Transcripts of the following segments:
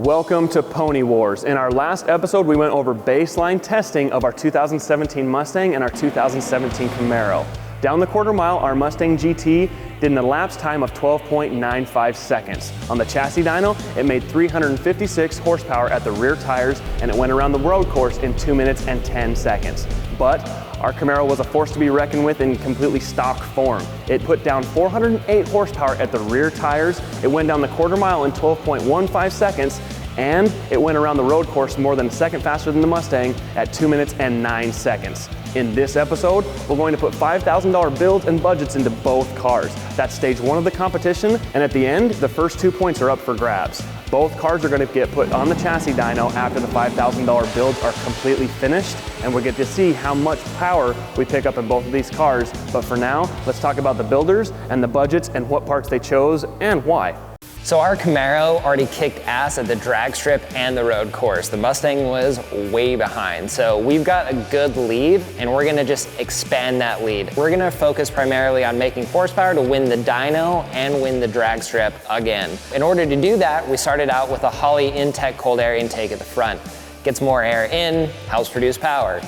Welcome to Pony Wars. In our last episode, we went over baseline testing of our 2017 Mustang and our 2017 Camaro. Down the quarter mile, our Mustang GT did an elapsed time of 12.95 seconds. On the chassis dyno, it made 356 horsepower at the rear tires, and it went around the road course in 2 minutes and 10 seconds. But our Camaro was a force to be reckoned with in completely stock form. It put down 408 horsepower at the rear tires, it went down the quarter mile in 12.15 seconds, and it went around the road course more than a second faster than the Mustang at 2 minutes and 9 seconds. In this episode, we're going to put $5,000 builds and budgets into both cars. That's stage one of the competition, and at the end, the first 2 points are up for grabs. Both cars are going to get put on the chassis dyno after the $5,000 builds are completely finished, and we'll get to see how much power we pick up in both of these cars. But for now, let's talk about the builders and the budgets and what parts they chose and why. So our Camaro already kicked ass at the drag strip and the road course. The Mustang was way behind. So we've got a good lead and we're gonna just expand that lead. We're gonna focus primarily on making horsepower to win the dyno and win the drag strip again. In order to do that, we started out with a Holley Intech cold air intake at the front. Gets more air in, helps produce power.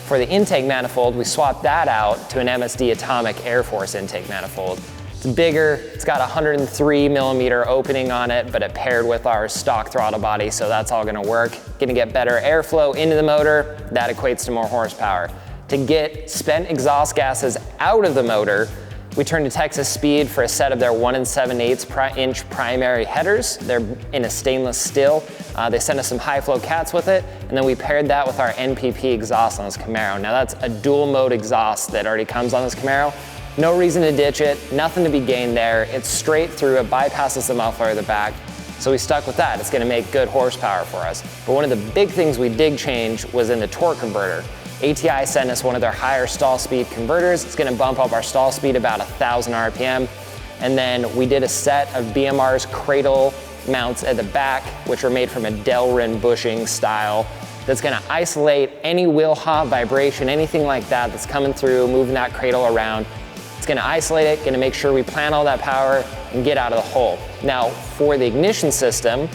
For the intake manifold, we swapped that out to an MSD Atomic Air Force intake manifold. It's bigger, it's got a 103 millimeter opening on it, but it paired with our stock throttle body, so that's all gonna work. Gonna get better airflow into the motor, that equates to more horsepower. To get spent exhaust gases out of the motor, we turned to Texas Speed for a set of their 1 7/8 inch primary headers. They're in a stainless steel. They sent us some high flow cats with it, and then we paired that with our NPP exhaust on this Camaro. Now that's a dual mode exhaust that already comes on this Camaro. No reason to ditch it, nothing to be gained there. It's straight through, it bypasses the muffler at the back. So we stuck with that. It's gonna make good horsepower for us. But one of the big things we did change was in the torque converter. ATI sent us one of their higher stall speed converters. It's gonna bump up our stall speed about 1,000 RPM. And then we did a set of BMR's CRADLE mounts at the back, which are made from a Delrin bushing style. That's gonna isolate any wheel hop, vibration, anything like that that's coming through, moving that cradle around. It's gonna isolate it, gonna make sure we plant all that power and get out of the hole. Now, for the ignition system,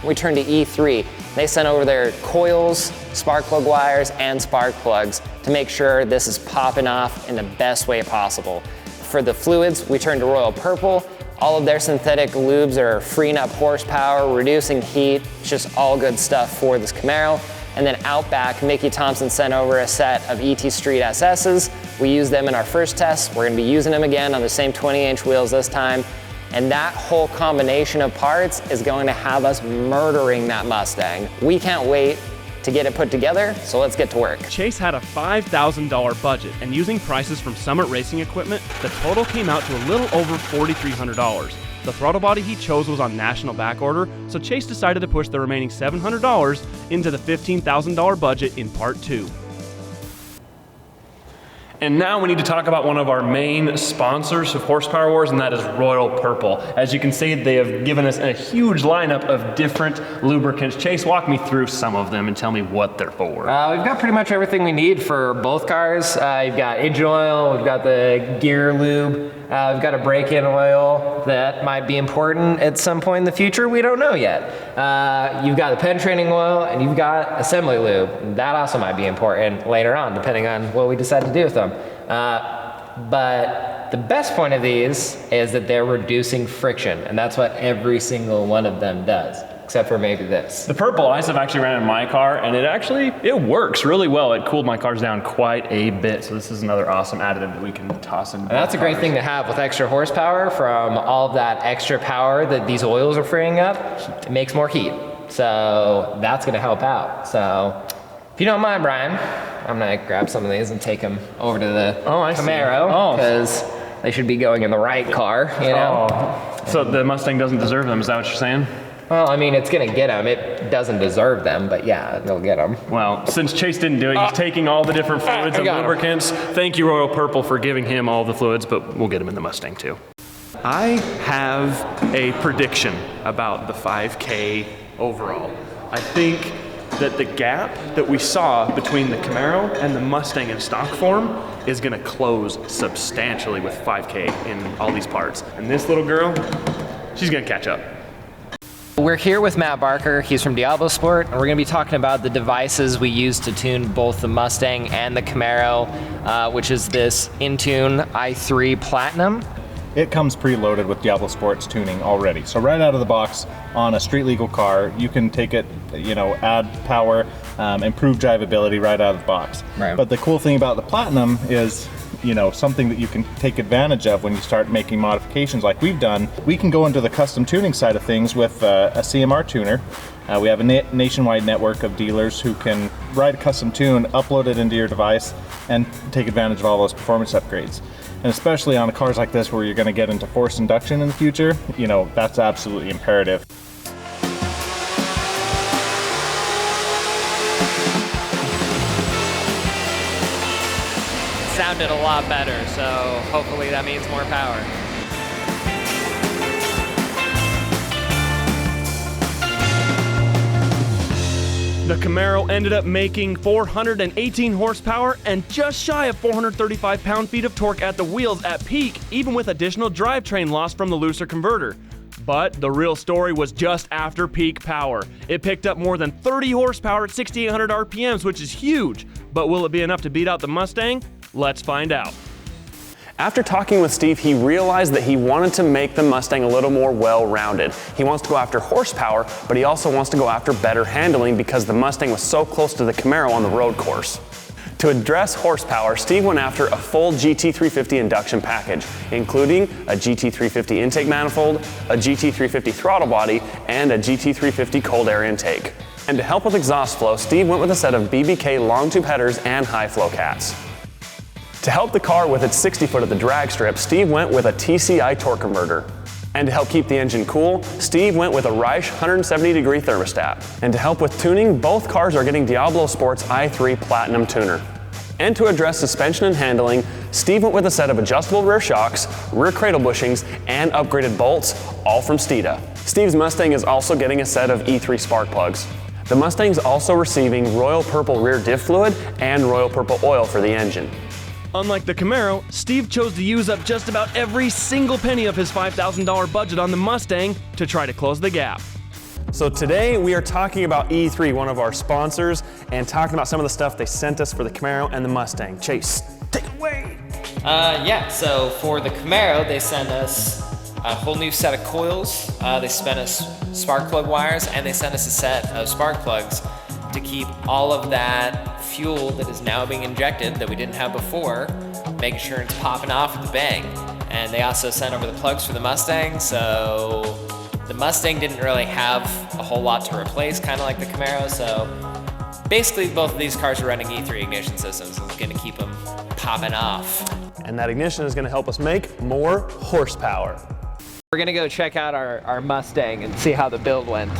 we turned to E3. They sent over their coils, spark plug wires, and spark plugs to make sure this is popping off in the best way possible. For the fluids, we turned to Royal Purple. All of their synthetic lubes are freeing up horsepower, reducing heat. It's just all good stuff for this Camaro. And then out back, Mickey Thompson sent over a set of ET Street SS's. We used them in our first test. We're gonna be using them again on the same 20-inch wheels this time. And that whole combination of parts is going to have us murdering that Mustang. We can't wait to get it put together, so let's get to work. Chase had a $5,000 budget, and using prices from Summit Racing Equipment, the total came out to a little over $4,300. The throttle body he chose was on national back order, so Chase decided to push the remaining $700 into the $15,000 budget in part 2. And now we need to talk about one of our main sponsors of Horsepower Wars, and that is Royal Purple. As you can see, they have given us a huge lineup of different lubricants. Chase, walk me through some of them and tell me what they're for. We've got pretty much everything we need for both cars. You've got engine oil, we've got the gear lube, we've got a brake-in oil that might be important at some point in the future, we don't know yet. You've got the penetrating oil, and you've got assembly lube. That also might be important later on, depending on what we decide to do with them. But the best point of these is that they're reducing friction, and that's what every single one of them does, except for maybe this. The purple ice I've actually ran in my car, and it works really well. It cooled my cars down quite a bit, so this is another awesome additive that we can toss in. And that's a great thing to have with extra horsepower from all of that extra power that these oils are freeing up. It makes more heat, so that's gonna help out. So if you don't mind, Brian, I'm gonna grab some of these and take them over to the Camaro, because they should be going in the right car, you know? Oh. So the Mustang doesn't deserve them, is that what you're saying? Well, I mean, it's gonna get them. It doesn't deserve them, but yeah, they'll get them. Well, since Chase didn't do it, he's taking all the different fluids and lubricants. Thank you, Royal Purple, for giving him all the fluids, but we'll get him in the Mustang too. I have a prediction about the 5K overall. I think that the gap that we saw between the Camaro and the Mustang in stock form is gonna close substantially with 5K in all these parts. And this little girl, she's gonna catch up. We're here with Matt Barker. He's from Diablo Sport, and we're going to be talking about the devices we use to tune both the Mustang and the Camaro, which is this Intune i3 Platinum. It comes preloaded with Diablo Sport's tuning already. So right out of the box on a street legal car, you can take it, add power, improve drivability right out of the box. Right. But the cool thing about the Platinum is, something that you can take advantage of when you start making modifications like we've done. We can go into the custom tuning side of things with a CMR tuner. We have a nationwide network of dealers who can write a custom tune, upload it into your device, and take advantage of all those performance upgrades. And especially on cars like this where you're going to get into forced induction in the future, that's absolutely imperative. Sounded a lot better, so hopefully that means more power. The Camaro ended up making 418 horsepower and just shy of 435 pound-feet of torque at the wheels at peak, even with additional drivetrain loss from the looser converter. But the real story was just after peak power. It picked up more than 30 horsepower at 6,800 RPMs, which is huge. But will it be enough to beat out the Mustang? Let's find out. After talking with Steve, he realized that he wanted to make the Mustang a little more well-rounded. He wants to go after horsepower, but he also wants to go after better handling because the Mustang was so close to the Camaro on the road course. To address horsepower, Steve went after a full GT350 induction package, including a GT350 intake manifold, a GT350 throttle body, and a GT350 cold air intake. And to help with exhaust flow, Steve went with a set of BBK long tube headers and high flow cats. To help the car with its 60 foot at the drag strip, Steve went with a TCI torque converter. And to help keep the engine cool, Steve went with a Reich 170-degree thermostat. And to help with tuning, both cars are getting Diablo Sport's i3 Platinum tuner. And to address suspension and handling, Steve went with a set of adjustable rear shocks, rear cradle bushings, and upgraded bolts, all from Steeda. Steve's Mustang is also getting a set of E3 spark plugs. The Mustang's also receiving royal purple rear diff fluid and royal purple oil for the engine. Unlike the Camaro, Steve chose to use up just about every single penny of his $5,000 budget on the Mustang to try to close the gap. So today we are talking about E3, one of our sponsors, and talking about some of the stuff they sent us for the Camaro and the Mustang. Chase, take it away. So for the Camaro, they sent us a whole new set of coils. They sent us spark plug wires, and they sent us a set of spark plugs to keep all of that fuel that is now being injected that we didn't have before, making sure it's popping off with a bang. And they also sent over the plugs for the Mustang, so the Mustang didn't really have a whole lot to replace, kind of like the Camaro, so basically both of these cars are running E3 ignition systems, so it's gonna keep them popping off. And that ignition is gonna help us make more horsepower. We're gonna go check out our Mustang and see how the build went.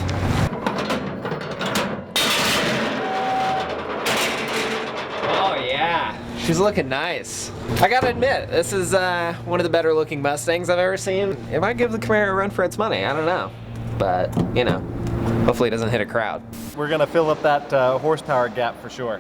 She's looking nice. I gotta admit, this is one of the better looking Mustangs I've ever seen. It might give the Camaro a run for its money, I don't know. But, hopefully it doesn't hit a crowd. We're gonna fill up that horsepower gap for sure.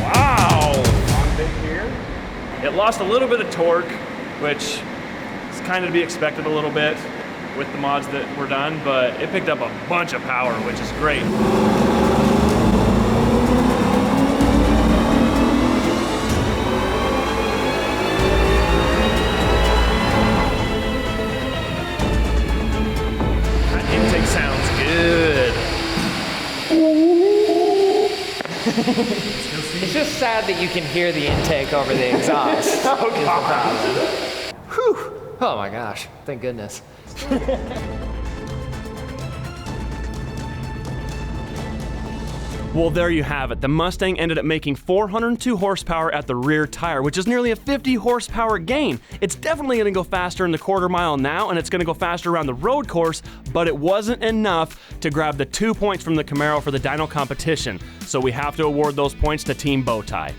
Wow! On big here. It lost a little bit of torque, which is kind of to be expected a little bit with the mods that were done, but it picked up a bunch of power, which is great. That intake sounds good. It's just sad that you can hear the intake over the exhaust. Oh, God. Whew. Oh my gosh, thank goodness. Well, there you have it. The Mustang ended up making 402 horsepower at the rear tire, which is nearly a 50 horsepower gain. It's definitely gonna go faster in the quarter mile now, and it's gonna go faster around the road course, but it wasn't enough to grab the 2 points from the Camaro for the dyno competition. So we have to award those points to Team Bowtie.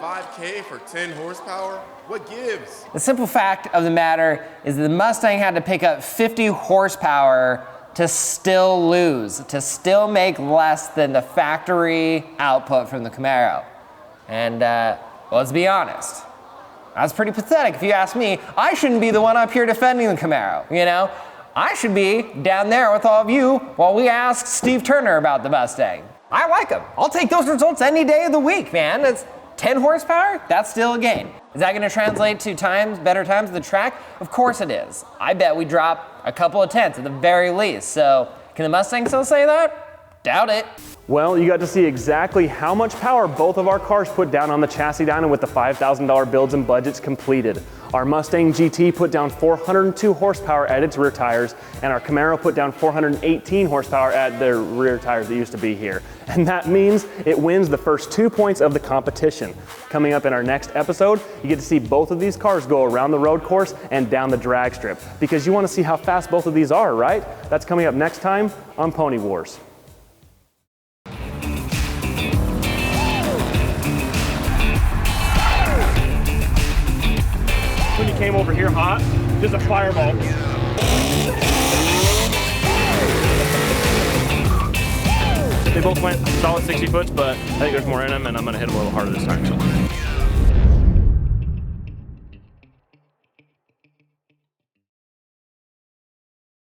5K for 10 horsepower? What gives? The simple fact of the matter is that the Mustang had to pick up 50 horsepower to still lose, to still make less than the factory output from the Camaro. And let's be honest, that's pretty pathetic if you ask me. I shouldn't be the one up here defending the Camaro, you know? I should be down there with all of you while we ask Steve Turner about the Mustang. I like him. I'll take those results any day of the week, man. It's 10 horsepower, that's still a gain. Is that gonna translate to better times at the track? Of course it is. I bet we drop a couple of tenths at the very least. So can the Mustang still say that? Doubt it. Well, you got to see exactly how much power both of our cars put down on the chassis dyno with the $5,000 builds and budgets completed. Our Mustang GT put down 402 horsepower at its rear tires, and our Camaro put down 418 horsepower at the rear tires that used to be here. And that means it wins the first 2 points of the competition. Coming up in our next episode, you get to see both of these cars go around the road course and down the drag strip, because you want to see how fast both of these are, right? That's coming up next time on Pony Wars. When you came over here hot, just a fireball. They both went solid 60 foots, but I think there's more in them, and I'm gonna hit them a little harder this time. So.